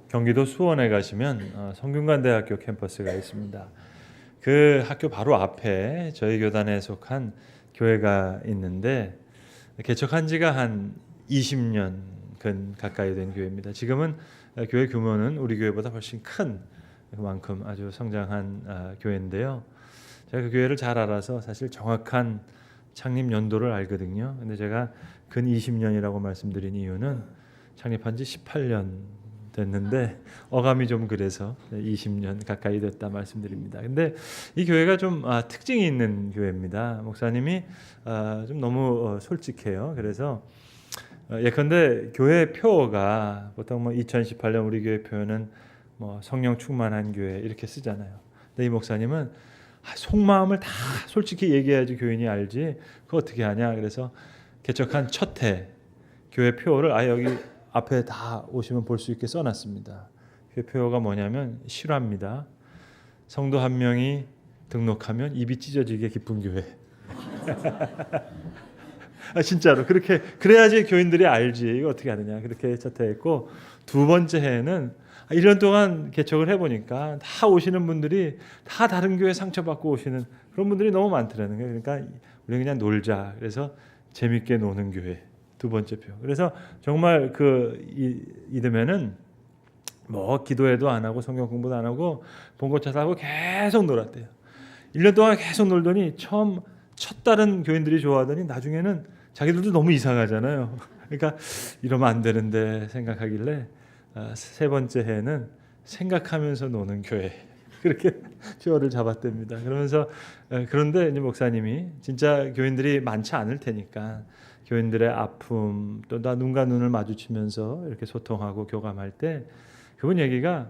경기도 수원에 가시면 성균관대학교 캠퍼스가 있습니다. 그 학교 바로 앞에 저희 교단에 속한 교회가 있는데 개척한 지가 한 20년 가까이 된 교회입니다. 지금은 교회 규모는 우리 교회보다 훨씬 큰 그만큼 아주 성장한 교회인데요. 제가 그 교회를 잘 알아서 사실 정확한 창립 연도를 알거든요. 근데 제가 근 20년이라고 말씀드린 이유는 창립한 지 18년 됐는데 어감이 좀 그래서 20년 가까이 됐다 말씀드립니다. 근데 이 교회가 좀 특징이 있는 교회입니다. 목사님이 좀 너무 솔직해요. 그래서 예컨대 교회 표어가 보통 2018년 우리 교회 표어는 성령 충만한 교회 이렇게 쓰잖아요. 근데 이 목사님은 속마음을 다 솔직히 얘기해야지 교인이 알지. 그거 어떻게 하냐. 그래서 개척한 첫 해 교회 표어를 여기 앞에 다 오시면 볼 수 있게 써놨습니다. 교회 표어가 뭐냐면 실화입니다. 성도 한 명이 등록하면 입이 찢어지게 기쁜 교회. 진짜로 그렇게 그래야지 교인들이 알지 이거 어떻게 하느냐 그렇게 첫 해했고, 두 번째 해에는 1년 동안 개척을 해보니까 다 오시는 분들이 다 다른 교회 상처받고 오시는 그런 분들이 너무 많더라는 거예요. 그러니까 우리 그냥 놀자. 그래서 재밌게 노는 교회 두 번째 표. 그래서 정말 이듬해는 기도회도 안 하고 성경 공부도 안 하고 본고차 하고 계속 놀았대요. 1년 동안 계속 놀더니 처음 첫 달은 교인들이 좋아하더니 나중에는 자기들도 너무 이상하잖아요. 그러니까 이러면 안 되는데 생각하길래 세 번째 해는 생각하면서 노는 교회 그렇게 표어를 잡았답니다. 그러면서 그런데 이제 목사님이 진짜 교인들이 많지 않을 테니까 교인들의 아픔 또 나 눈과 눈을 마주치면서 이렇게 소통하고 교감할 때 그분 얘기가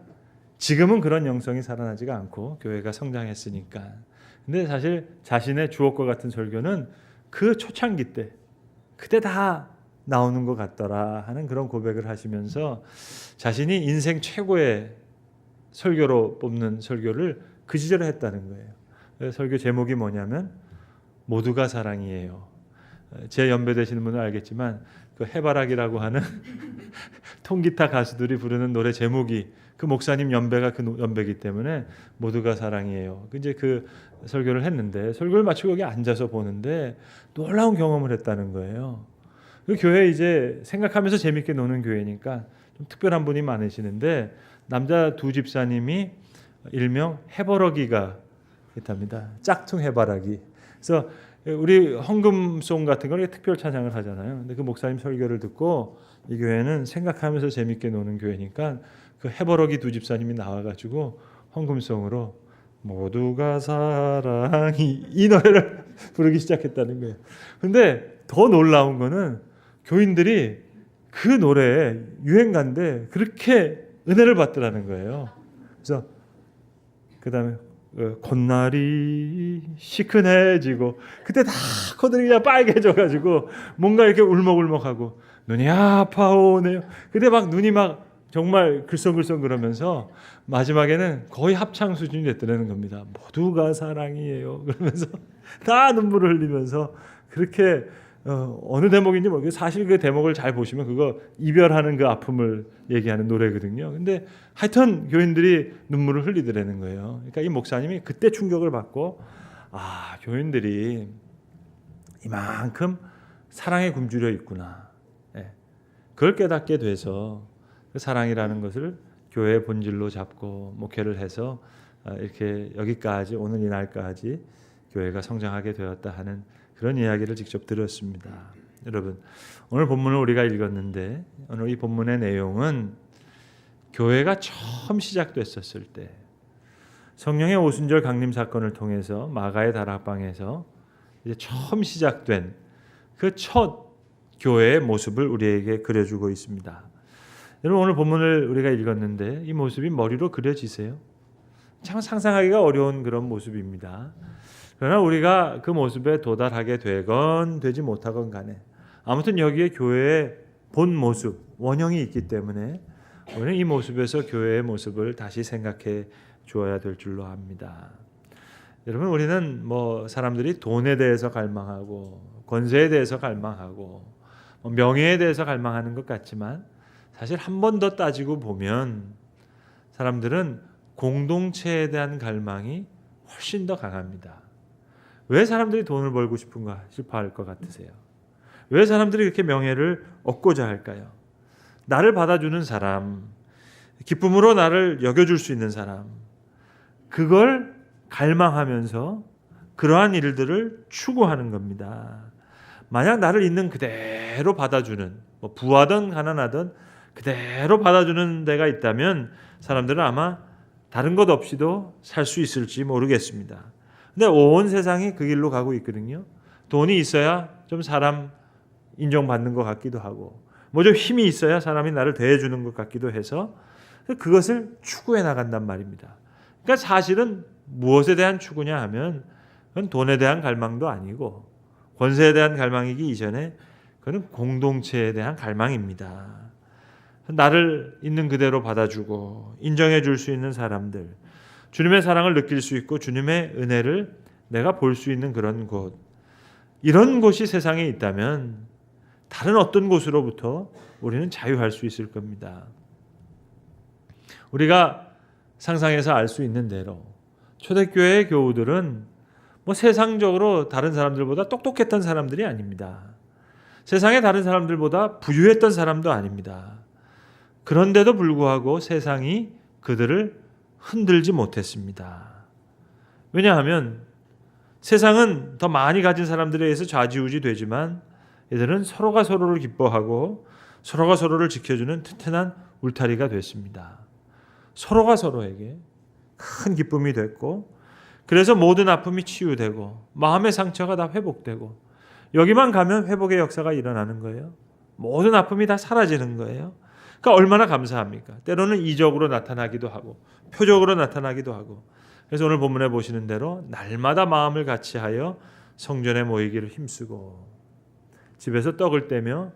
지금은 그런 영성이 살아나지가 않고 교회가 성장했으니까, 근데 사실 자신의 주옥과 같은 설교는 그 초창기 때 그때 다 나오는 것 같더라 하는 그런 고백을 하시면서 자신이 인생 최고의 설교로 뽑는 설교를 그 시절에 했다는 거예요. 설교 제목이 뭐냐면 모두가 사랑이에요. 제 연배 되시는 분은 알겠지만 그 해바라기라고 하는 통기타 가수들이 부르는 노래 제목이 그 목사님 연배가 그 연배이기 때문에 모두가 사랑이에요. 이제 그 설교를 했는데 설교를 마치고 여기 앉아서 보는데 놀라운 경험을 했다는 거예요. 그 교회 이제 생각하면서 재밌게 노는 교회니까 좀 특별한 분이 많으시는데 남자 두 집사님이 일명 해버러기가 있답니다. 짝퉁 해바라기. 그래서 우리 헌금송 같은 걸 특별 찬양을 하잖아요. 근데 그 목사님 설교를 듣고 이 교회는 생각하면서 재밌게 노는 교회니까 그 해버러기 두 집사님이 나와가지고 헌금송으로 모두가 사랑이 이 노래를 부르기 시작했다는 거예요. 근데 더 놀라운 거는 교인들이 그 노래에 유행가인데 그렇게 은혜를 받더라는 거예요. 그래서 그 다음에 콧날이 시큰해지고 그때 다 코들이 그냥 빨개져가지고 뭔가 이렇게 울먹울먹하고 눈이 아파오네요. 근데 막 눈이 막 정말 글썽글썽 그러면서 마지막에는 거의 합창 수준이 됐다는 겁니다. 모두가 사랑이에요. 그러면서 다 눈물을 흘리면서 그렇게 어느 대목인지 모르겠어요. 사실 그 대목을 잘 보시면 그거 이별하는 그 아픔을 얘기하는 노래거든요. 근데 하여튼 교인들이 눈물을 흘리더라는 거예요. 그러니까 이 목사님이 그때 충격을 받고 교인들이 이만큼 사랑에 굶주려 있구나. 그걸 깨닫게 돼서 그 사랑이라는 것을 교회의 본질로 잡고 목회를 해서 이렇게 여기까지 오늘 이 날까지 교회가 성장하게 되었다 하는 그런 이야기를 직접 들었습니다. 여러분, 오늘 본문을 우리가 읽었는데 오늘 이 본문의 내용은 교회가 처음 시작됐었을 때 성령의 오순절 강림 사건을 통해서 마가의 다락방에서 이제 처음 시작된 그 첫 교회의 모습을 우리에게 그려주고 있습니다. 여러분, 오늘 본문을 우리가 읽었는데 이 모습이 머리로 그려지세요? 참 상상하기가 어려운 그런 모습입니다. 그러나 우리가 그 모습에 도달하게 되건 되지 못하건 간에 아무튼 여기에 교회의 본 모습, 원형이 있기 때문에 우리는 이 모습에서 교회의 모습을 다시 생각해 주어야 될 줄로 압니다. 여러분, 우리는 사람들이 돈에 대해서 갈망하고 권세에 대해서 갈망하고 명예에 대해서 갈망하는 것 같지만 사실 한 번 더 따지고 보면 사람들은 공동체에 대한 갈망이 훨씬 더 강합니다. 왜 사람들이 돈을 벌고 싶어할 것 같으세요? 왜 사람들이 이렇게 명예를 얻고자 할까요? 나를 받아주는 사람, 기쁨으로 나를 여겨줄 수 있는 사람, 그걸 갈망하면서 그러한 일들을 추구하는 겁니다. 만약 나를 있는 그대로 받아주는, 부하든 가난하든 그대로 받아주는 데가 있다면 사람들은 아마 다른 것 없이도 살 수 있을지 모르겠습니다. 근데 온 세상이 그 길로 가고 있거든요. 돈이 있어야 좀 사람 인정받는 것 같기도 하고, 좀 힘이 있어야 사람이 나를 대해주는 것 같기도 해서 그것을 추구해 나간단 말입니다. 그러니까 사실은 무엇에 대한 추구냐 하면 그건 돈에 대한 갈망도 아니고 권세에 대한 갈망이기 이전에 그건 공동체에 대한 갈망입니다. 나를 있는 그대로 받아주고 인정해 줄 수 있는 사람들, 주님의 사랑을 느낄 수 있고 주님의 은혜를 내가 볼 수 있는 그런 곳, 이런 곳이 세상에 있다면 다른 어떤 곳으로부터 우리는 자유할 수 있을 겁니다. 우리가 상상해서 알 수 있는 대로 초대교회의 교우들은 세상적으로 다른 사람들보다 똑똑했던 사람들이 아닙니다. 세상의 다른 사람들보다 부유했던 사람도 아닙니다. 그런데도 불구하고 세상이 그들을 흔들지 못했습니다. 왜냐하면 세상은 더 많이 가진 사람들에 의해서 좌지우지 되지만 이들은 서로가 서로를 기뻐하고 서로가 서로를 지켜주는 튼튼한 울타리가 됐습니다. 서로가 서로에게 큰 기쁨이 됐고, 그래서 모든 아픔이 치유되고 마음의 상처가 다 회복되고, 여기만 가면 회복의 역사가 일어나는 거예요. 모든 아픔이 다 사라지는 거예요. 그러니까 얼마나 감사합니까? 때로는 이적으로 나타나기도 하고 표적으로 나타나기도 하고. 그래서 오늘 본문에 보시는 대로 날마다 마음을 같이하여 성전에 모이기를 힘쓰고 집에서 떡을 떼며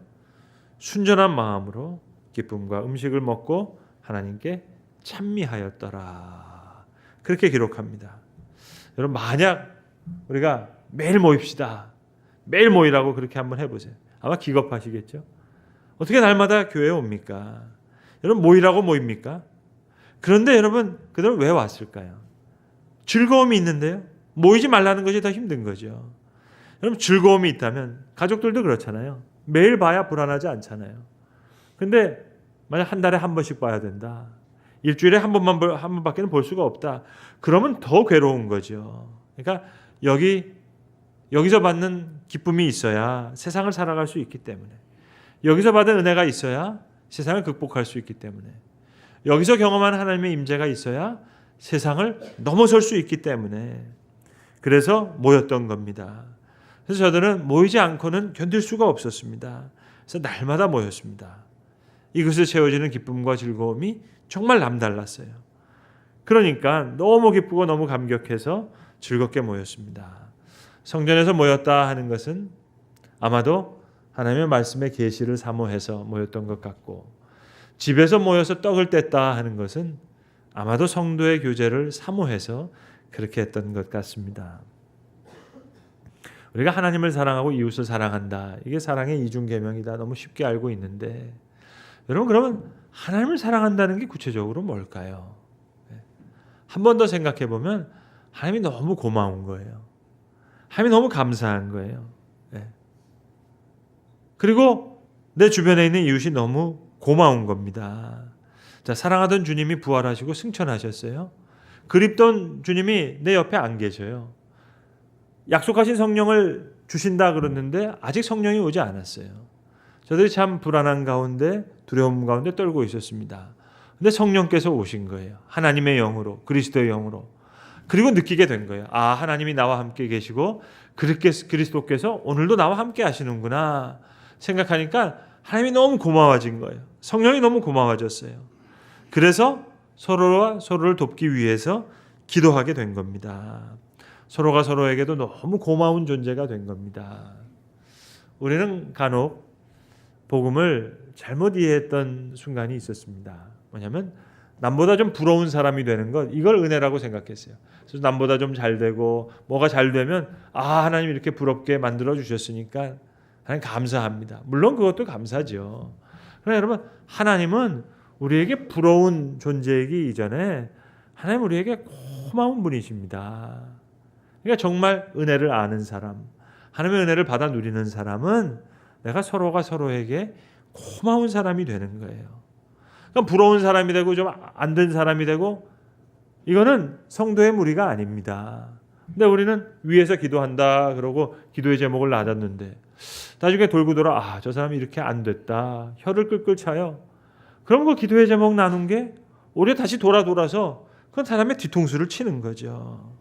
순전한 마음으로 기쁨과 음식을 먹고 하나님께 찬미하였더라. 그렇게 기록합니다. 여러분, 만약 우리가 매일 모입시다, 매일 모이라고 그렇게 한번 해보세요. 아마 기겁하시겠죠. 어떻게 날마다 교회에 옵니까? 여러분, 모이라고 모입니까? 그런데 여러분, 그들은 왜 왔을까요? 즐거움이 있는데요. 모이지 말라는 것이 더 힘든 거죠. 여러분, 즐거움이 있다면 가족들도 그렇잖아요. 매일 봐야 불안하지 않잖아요. 근데 만약 한 달에 한 번씩 봐야 된다, 일주일에 한 번밖에는 볼 수가 없다, 그러면 더 괴로운 거죠. 그러니까 여기서 받는 기쁨이 있어야 세상을 살아갈 수 있기 때문에, 여기서 받은 은혜가 있어야 세상을 극복할 수 있기 때문에, 여기서 경험한 하나님의 임재가 있어야 세상을 넘어설 수 있기 때문에 그래서 모였던 겁니다. 그래서 저들은 모이지 않고는 견딜 수가 없었습니다. 그래서 날마다 모였습니다. 이것을 채워지는 기쁨과 즐거움이 정말 남달랐어요. 그러니까 너무 기쁘고 너무 감격해서 즐겁게 모였습니다. 성전에서 모였다 하는 것은 아마도 하나님의 말씀의 계시를 사모해서 모였던 것 같고, 집에서 모여서 떡을 뗐다 하는 것은 아마도 성도의 교제를 사모해서 그렇게 했던 것 같습니다. 우리가 하나님을 사랑하고 이웃을 사랑한다, 이게 사랑의 이중계명이다, 너무 쉽게 알고 있는데, 여러분, 그러면 하나님을 사랑한다는 게 구체적으로 뭘까요? 한 번 더 생각해 보면 하나님이 너무 고마운 거예요. 하나님이 너무 감사한 거예요. 그리고 내 주변에 있는 이웃이 너무 고마운 겁니다. 자, 사랑하던 주님이 부활하시고 승천하셨어요. 그립던 주님이 내 옆에 안 계셔요. 약속하신 성령을 주신다 그랬는데 아직 성령이 오지 않았어요. 저들이 참 불안한 가운데, 두려움 가운데 떨고 있었습니다. 근데 성령께서 오신 거예요. 하나님의 영으로, 그리스도의 영으로. 그리고 느끼게 된 거예요. 아, 하나님이 나와 함께 계시고 그리스도께서 오늘도 나와 함께 하시는구나 생각하니까 하나님이 너무 고마워진 거예요. 성령이 너무 고마워졌어요. 그래서 서로가 서로를 돕기 위해서 기도하게 된 겁니다. 서로가 서로에게도 너무 고마운 존재가 된 겁니다. 우리는 간혹 복음을 잘못 이해했던 순간이 있었습니다. 뭐냐면 남보다 좀 부러운 사람이 되는 것, 이걸 은혜라고 생각했어요. 그래서 남보다 좀 잘 되고 뭐가 잘 되면 하나님 이렇게 부럽게 만들어 주셨으니까 하나님 감사합니다. 물론 그것도 감사죠. 그러나 여러분, 하나님은 우리에게 부러운 존재이기 이전에 하나님 우리에게 고마운 분이십니다. 그러니까 정말 은혜를 아는 사람, 하나님의 은혜를 받아 누리는 사람은 내가 서로가 서로에게 고마운 사람이 되는 거예요. 그러니까 부러운 사람이 되고 좀 안 된 사람이 되고 이거는 성도의 무리가 아닙니다. 근데 우리는 위에서 기도한다 그러고 기도의 제목을 놔뒀는데 나중에 돌고 돌아 저 사람이 이렇게 안 됐다 혀를 끌끌 차요. 그럼 그 기도의 제목 나눈 게 오히려 다시 돌아서 그건 사람의 뒤통수를 치는 거죠.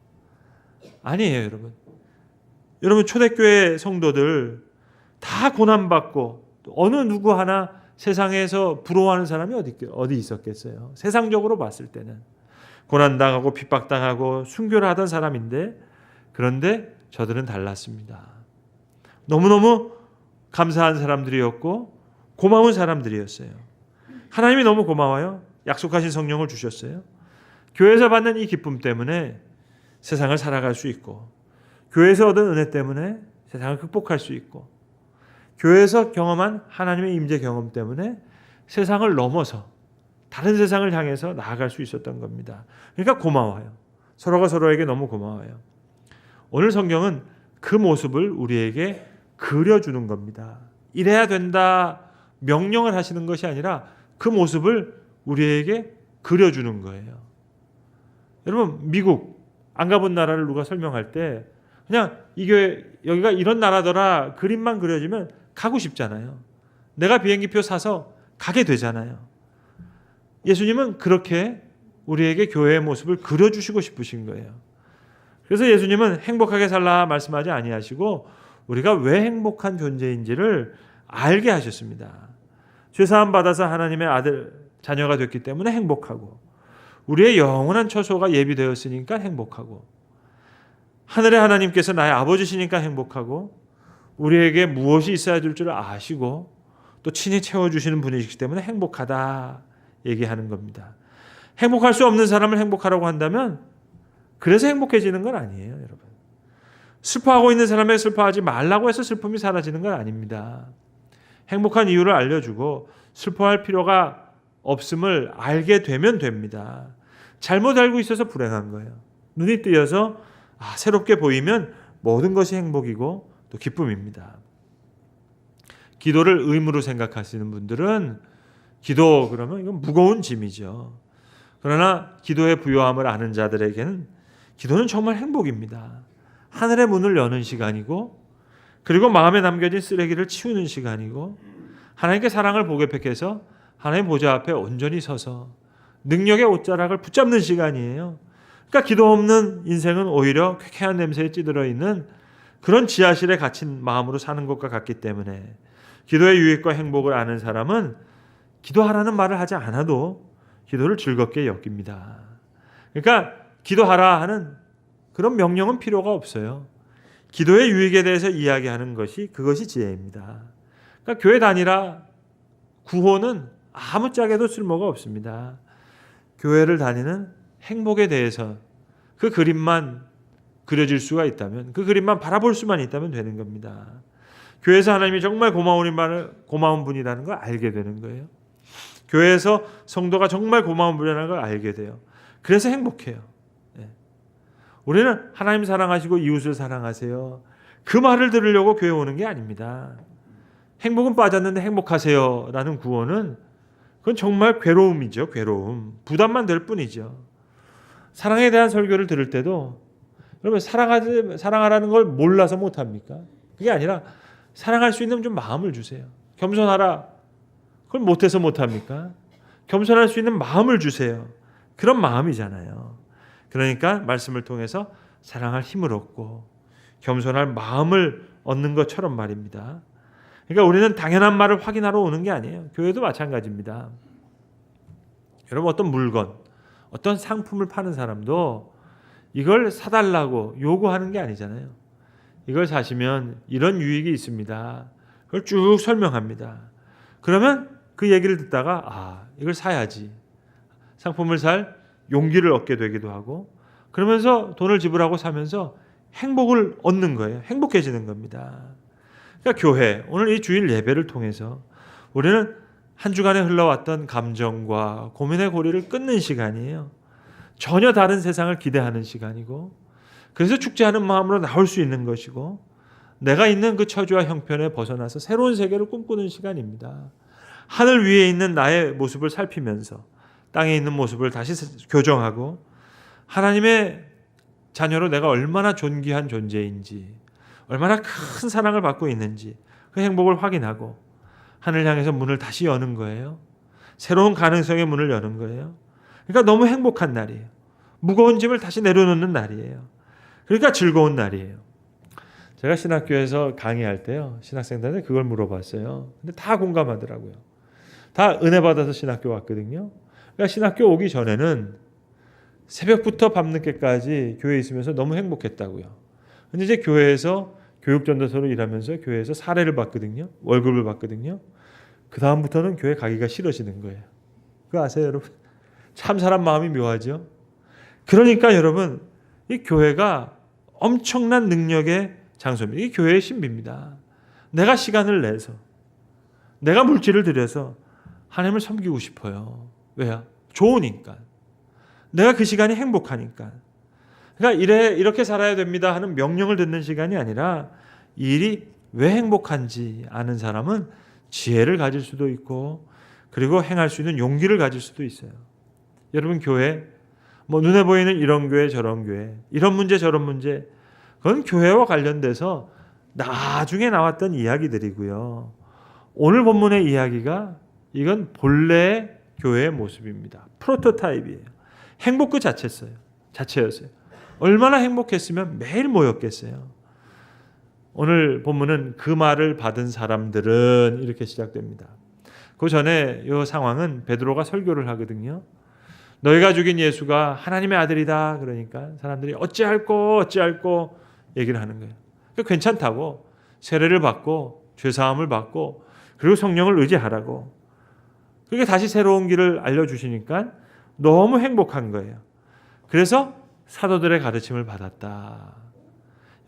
아니에요, 여러분. 여러분 초대교회 성도들 다 고난받고 어느 누구 하나 세상에서 부러워하는 사람이 어디 있었겠어요. 세상적으로 봤을 때는 고난당하고 핍박당하고 순교를 하던 사람인데 그런데 저들은 달랐습니다. 너무너무 감사한 사람들이었고 고마운 사람들이었어요. 하나님이 너무 고마워요. 약속하신 성령을 주셨어요. 교회에서 받는 이 기쁨 때문에 세상을 살아갈 수 있고 교회에서 얻은 은혜 때문에 세상을 극복할 수 있고 교회에서 경험한 하나님의 임재 경험 때문에 세상을 넘어서 다른 세상을 향해서 나아갈 수 있었던 겁니다. 그러니까 고마워요. 서로가 서로에게 너무 고마워요. 오늘 성경은 그 모습을 우리에게 그려주는 겁니다. 이래야 된다 명령을 하시는 것이 아니라 그 모습을 우리에게 그려주는 거예요. 여러분 미국 안 가본 나라를 누가 설명할 때 그냥 이게 여기가 이런 나라더라 그림만 그려지면 가고 싶잖아요. 내가 비행기표 사서 가게 되잖아요. 예수님은 그렇게 우리에게 교회의 모습을 그려주시고 싶으신 거예요. 그래서 예수님은 행복하게 살라 말씀하지 아니하시고 우리가 왜 행복한 존재인지를 알게 하셨습니다. 죄사함 받아서 하나님의 아들 자녀가 됐기 때문에 행복하고 우리의 영원한 처소가 예비되었으니까 행복하고 하늘의 하나님께서 나의 아버지시니까 행복하고 우리에게 무엇이 있어야 될 줄 아시고 또 친히 채워주시는 분이시기 때문에 행복하다 얘기하는 겁니다. 행복할 수 없는 사람을 행복하라고 한다면 그래서 행복해지는 건 아니에요, 여러분. 슬퍼하고 있는 사람에게 슬퍼하지 말라고 해서 슬픔이 사라지는 건 아닙니다. 행복한 이유를 알려주고 슬퍼할 필요가 없음을 알게 되면 됩니다. 잘못 알고 있어서 불행한 거예요. 눈이 뜨여서 새롭게 보이면 모든 것이 행복이고 또 기쁨입니다. 기도를 의무로 생각하시는 분들은 기도 그러면 이건 무거운 짐이죠. 그러나 기도의 부요함을 아는 자들에게는 기도는 정말 행복입니다. 하늘의 문을 여는 시간이고 그리고 마음에 남겨진 쓰레기를 치우는 시간이고 하나님께 사랑을 보게백해서 하나님 보좌 앞에 온전히 서서 능력의 옷자락을 붙잡는 시간이에요. 그러니까 기도 없는 인생은 오히려 쾌쾌한 냄새에 찌들어 있는 그런 지하실에 갇힌 마음으로 사는 것과 같기 때문에 기도의 유익과 행복을 아는 사람은 기도하라는 말을 하지 않아도 기도를 즐겁게 여깁니다. 그러니까 기도하라 하는 그런 명령은 필요가 없어요. 기도의 유익에 대해서 이야기하는 그것이 지혜입니다. 그러니까 교회 다니라 구호는 아무짝에도 쓸모가 없습니다. 교회를 다니는 행복에 대해서 그 그림만 그려질 수가 있다면 그 그림만 바라볼 수만 있다면 되는 겁니다. 교회에서 하나님이 정말 고마운 분이라는 걸 알게 되는 거예요. 교회에서 성도가 정말 고마운 분이라는 걸 알게 돼요. 그래서 행복해요. 우리는 하나님 사랑하시고 이웃을 사랑하세요. 그 말을 들으려고 교회 오는 게 아닙니다. 행복은 빠졌는데 행복하세요 라는 구호는 그건 정말 괴로움이죠. 괴로움. 부담만 될 뿐이죠. 사랑에 대한 설교를 들을 때도 여러분 사랑하라는 걸 몰라서 못합니까? 그게 아니라 사랑할 수 있는 좀 마음을 주세요. 겸손하라. 그걸 못해서 못합니까? 겸손할 수 있는 마음을 주세요. 그런 마음이잖아요. 그러니까 말씀을 통해서 사랑할 힘을 얻고 겸손할 마음을 얻는 것처럼 말입니다. 그러니까 우리는 당연한 말을 확인하러 오는 게 아니에요. 교회도 마찬가지입니다. 여러분 어떤 물건, 어떤 상품을 파는 사람도 이걸 사달라고 요구하는 게 아니잖아요. 이걸 사시면 이런 유익이 있습니다. 그걸 쭉 설명합니다. 그러면 그 얘기를 듣다가 이걸 사야지. 상품을 살 용기를 얻게 되기도 하고 그러면서 돈을 지불하고 사면서 행복을 얻는 거예요. 행복해지는 겁니다. 그러니까 교회, 오늘 이 주일 예배를 통해서 우리는 한 주간에 흘러왔던 감정과 고민의 고리를 끊는 시간이에요. 전혀 다른 세상을 기대하는 시간이고, 그래서 축제하는 마음으로 나올 수 있는 것이고, 내가 있는 그 처지와 형편에 벗어나서 새로운 세계를 꿈꾸는 시간입니다. 하늘 위에 있는 나의 모습을 살피면서 땅에 있는 모습을 다시 교정하고, 하나님의 자녀로 내가 얼마나 존귀한 존재인지, 얼마나 큰 사랑을 받고 있는지 그 행복을 확인하고 하늘 향해서 문을 다시 여는 거예요. 새로운 가능성의 문을 여는 거예요. 그러니까 너무 행복한 날이에요. 무거운 짐을 다시 내려놓는 날이에요. 그러니까 즐거운 날이에요. 제가 신학교에서 강의할 때요, 신학생들한테 그걸 물어봤어요. 근데 다 공감하더라고요. 다 은혜 받아서 신학교 왔거든요. 그러니까 신학교 오기 전에는 새벽부터 밤늦게까지 교회에 있으면서 너무 행복했다고요. 근데 이제 교회에서 교육전도사로 일하면서 교회에서 사례를 받거든요. 월급을 받거든요. 그 다음부터는 교회 가기가 싫어지는 거예요. 그거 아세요, 여러분? 참 사람 마음이 묘하죠. 그러니까 여러분, 이 교회가 엄청난 능력의 장소입니다. 이 교회의 신비입니다. 내가 시간을 내서, 내가 물질을 들여서 하나님을 섬기고 싶어요. 왜요? 좋으니까. 내가 그 시간이 행복하니까. 그러니까 이렇게 살아야 됩니다 하는 명령을 듣는 시간이 아니라, 이 일이 왜 행복한지 아는 사람은 지혜를 가질 수도 있고, 그리고 행할 수 있는 용기를 가질 수도 있어요. 여러분, 교회, 눈에 보이는 이런 교회 저런 교회, 이런 문제 저런 문제, 그건 교회와 관련돼서 나중에 나왔던 이야기들이고요. 오늘 본문의 이야기가 이건 본래의 교회의 모습입니다. 프로토타입이에요. 행복 그 자체였어요. 얼마나 행복했으면 매일 모였겠어요. 오늘 본문은 그 말을 받은 사람들은 이렇게 시작됩니다. 그 전에 이 상황은 베드로가 설교를 하거든요. 너희가 죽인 예수가 하나님의 아들이다. 그러니까 사람들이 어찌할꼬 얘기를 하는 거예요. 괜찮다고, 세례를 받고 죄사함을 받고 그리고 성령을 의지하라고. 그게 다시 새로운 길을 알려주시니까 너무 행복한 거예요. 그래서 사도들의 가르침을 받았다.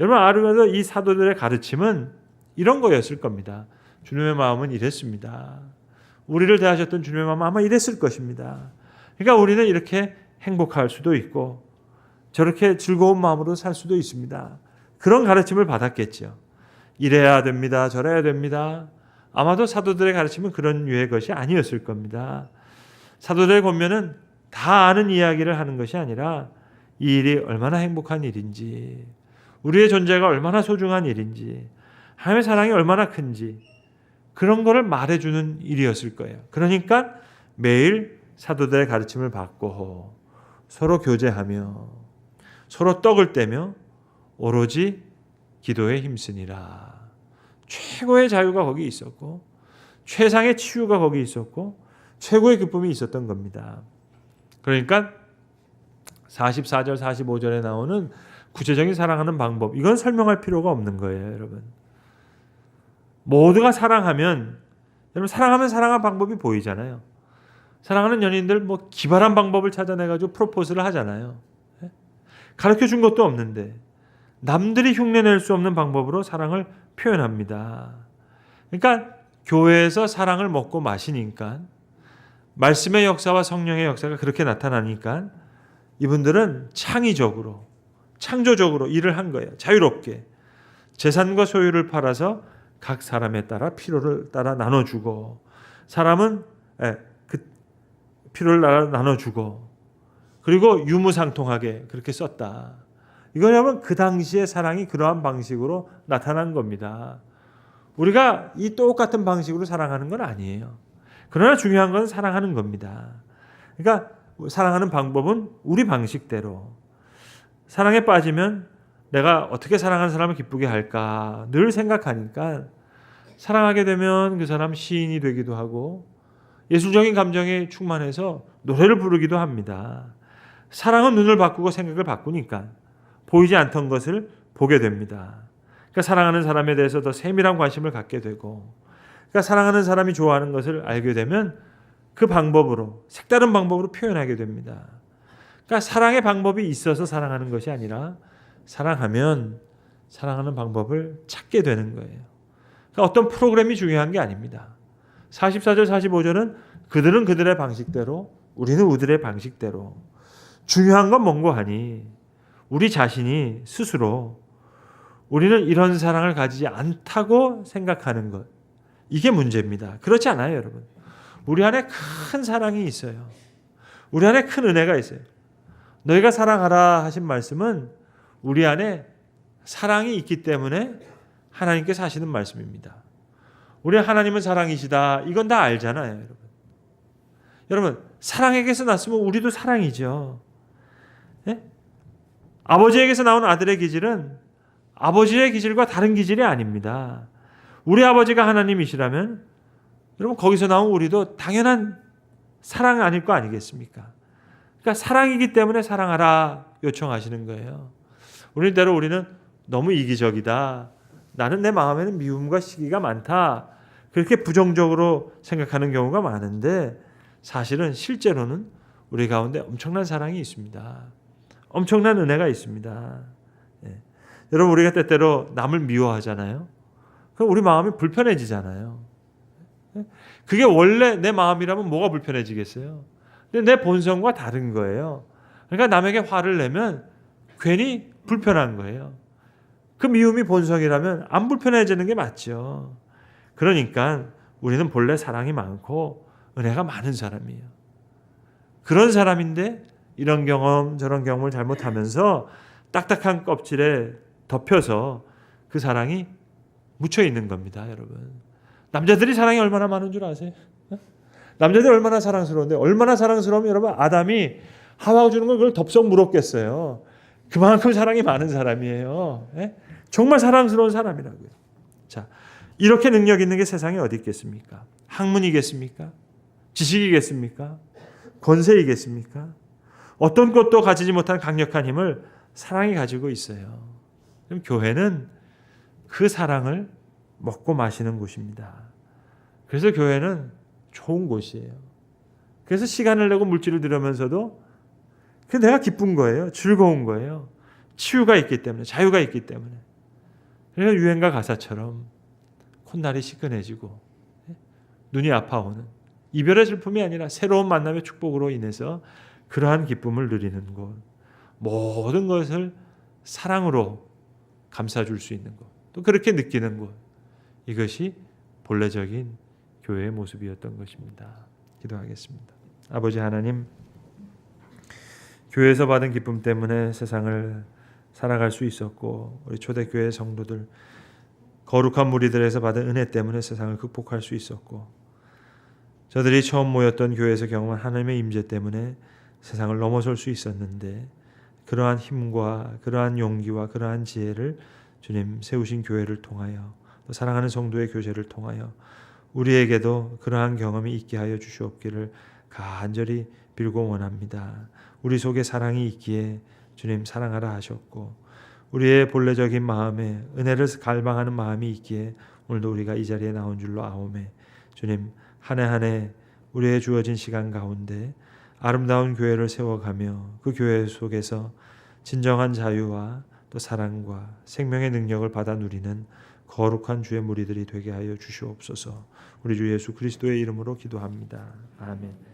여러분, 아르면서 이 사도들의 가르침은 이런 거였을 겁니다. 주님의 마음은 이랬습니다. 우리를 대하셨던 주님의 마음은 아마 이랬을 것입니다. 그러니까 우리는 이렇게 행복할 수도 있고 저렇게 즐거운 마음으로 살 수도 있습니다. 그런 가르침을 받았겠죠. 이래야 됩니다. 저래야 됩니다. 아마도 사도들의 가르침은 그런 유의 것이 아니었을 겁니다. 사도들의 권면은 다 아는 이야기를 하는 것이 아니라 이 일이 얼마나 행복한 일인지, 우리의 존재가 얼마나 소중한 일인지, 하나님의 사랑이 얼마나 큰지, 그런 거를 말해주는 일이었을 거예요. 그러니까 매일 사도들의 가르침을 받고 서로 교제하며 서로 떡을 떼며 오로지 기도에 힘쓰니라. 최고의 자유가 거기 있었고 최상의 치유가 거기 있었고 최고의 기쁨이 있었던 겁니다. 그러니까 44절 45절에 나오는 구체적인 사랑하는 방법, 이건 설명할 필요가 없는 거예요. 여러분, 모두가 사랑하면, 여러분, 사랑하면 사랑한 방법이 보이잖아요. 사랑하는 연인들 기발한 방법을 찾아내가지고 프로포즈를 하잖아요. 가르쳐 준 것도 없는데 남들이 흉내낼 수 없는 방법으로 사랑을 표현합니다. 그러니까 교회에서 사랑을 먹고 마시니까, 말씀의 역사와 성령의 역사가 그렇게 나타나니까 이분들은 창의적으로, 창조적으로 일을 한 거예요. 자유롭게 재산과 소유를 팔아서 각 사람에 따라 필요를 따라 나눠주고, 사람은 그 필요를 나눠주고, 그리고 유무상통하게 그렇게 썼다. 이거냐면 그 당시의 사랑이 그러한 방식으로 나타난 겁니다. 우리가 이 똑같은 방식으로 사랑하는 건 아니에요. 그러나 중요한 건 사랑하는 겁니다. 그러니까 사랑하는 방법은 우리 방식대로. 사랑에 빠지면 내가 어떻게 사랑하는 사람을 기쁘게 할까 늘 생각하니까 사랑하게 되면 그 사람 시인이 되기도 하고 예술적인 감정에 충만해서 노래를 부르기도 합니다. 사랑은 눈을 바꾸고 생각을 바꾸니까 보이지 않던 것을 보게 됩니다. 그러니까 사랑하는 사람에 대해서 더 세밀한 관심을 갖게 되고, 그러니까 사랑하는 사람이 좋아하는 것을 알게 되면 그 방법으로, 색다른 방법으로 표현하게 됩니다. 그러니까 사랑의 방법이 있어서 사랑하는 것이 아니라 사랑하면 사랑하는 방법을 찾게 되는 거예요. 그러니까 어떤 프로그램이 중요한 게 아닙니다. 44절 45절은 그들은 그들의 방식대로 우리는 우리들의 방식대로. 중요한 건 뭔고 하니 우리 자신이 스스로 우리는 이런 사랑을 가지지 않다고 생각하는 것. 이게 문제입니다. 그렇지 않아요, 여러분. 우리 안에 큰 사랑이 있어요. 우리 안에 큰 은혜가 있어요. 너희가 사랑하라 하신 말씀은 우리 안에 사랑이 있기 때문에 하나님께서 하시는 말씀입니다. 우리 하나님은 사랑이시다. 이건 다 알잖아요, 여러분. 여러분, 사랑에게서 났으면 우리도 사랑이죠. 예? 아버지에게서 나온 아들의 기질은 아버지의 기질과 다른 기질이 아닙니다. 우리 아버지가 하나님이시라면 여러분 거기서 나온 우리도 당연한 사랑 아닐 거 아니겠습니까? 그러니까 사랑이기 때문에 사랑하라 요청하시는 거예요. 우리는 너무 이기적이다. 나는 내 마음에는 미움과 시기가 많다. 그렇게 부정적으로 생각하는 경우가 많은데 사실은 실제로는 우리 가운데 엄청난 사랑이 있습니다. 엄청난 은혜가 있습니다. 예. 여러분 우리가 때때로 남을 미워하잖아요. 그럼 우리 마음이 불편해지잖아요. 예? 그게 원래 내 마음이라면 뭐가 불편해지겠어요? 근데 내 본성과 다른 거예요. 그러니까 남에게 화를 내면 괜히 불편한 거예요. 그 미움이 본성이라면 안 불편해지는 게 맞죠. 그러니까 우리는 본래 사랑이 많고 은혜가 많은 사람이에요. 그런 사람인데 이런 경험 저런 경험을 잘못하면서 딱딱한 껍질에 덮여서 그 사랑이 묻혀 있는 겁니다, 여러분. 남자들이 사랑이 얼마나 많은 줄 아세요? 남자들이 얼마나 사랑스러운데 얼마나 사랑스러우면 여러분 아담이 하와 주는 걸 그걸 덥석 물었겠어요. 그만큼 사랑이 많은 사람이에요. 예? 정말 사랑스러운 사람이라고요. 자, 이렇게 능력 있는 게 세상에 어디 있겠습니까? 학문이겠습니까? 지식이겠습니까? 권세이겠습니까? 어떤 것도 가지지 못한 강력한 힘을 사랑이 가지고 있어요. 그럼 교회는 그 사랑을 먹고 마시는 곳입니다. 그래서 교회는 좋은 곳이에요. 그래서 시간을 내고 물질을 들여면서도 그 내가 기쁜 거예요. 즐거운 거예요. 치유가 있기 때문에, 자유가 있기 때문에. 그래서 유행가 가사처럼 콧날이 시큰해지고 눈이 아파오는 이별의 슬픔이 아니라 새로운 만남의 축복으로 인해서 그러한 기쁨을 누리는 곳. 모든 것을 사랑으로 감싸줄 수 있는 곳. 또 그렇게 느끼는 곳. 이것이 본래적인 교회의 모습이었던 것입니다. 기도하겠습니다. 아버지 하나님, 교회에서 받은 기쁨 때문에 세상을 살아갈 수 있었고 우리 초대교회 성도들 거룩한 무리들에서 받은 은혜 때문에 세상을 극복할 수 있었고 저들이 처음 모였던 교회에서 경험한 하나님의 임재 때문에 세상을 넘어설 수 있었는데 그러한 힘과 그러한 용기와 그러한 지혜를 주님 세우신 교회를 통하여 또 사랑하는 성도의 교제를 통하여 우리에게도 그러한 경험이 있게 하여 주시옵기를 간절히 빌고 원합니다. 우리 속에 사랑이 있기에 주님 사랑하라 하셨고 우리의 본래적인 마음에 은혜를 갈망하는 마음이 있기에 오늘도 우리가 이 자리에 나온 줄로 아오매 주님 한 해 한 해 우리의 주어진 시간 가운데 아름다운 교회를 세워가며 그 교회 속에서 진정한 자유와 또 사랑과 생명의 능력을 받아 누리는 거룩한 주의 무리들이 되게 하여 주시옵소서. 우리 주 예수 그리스도의 이름으로 기도합니다. 아멘.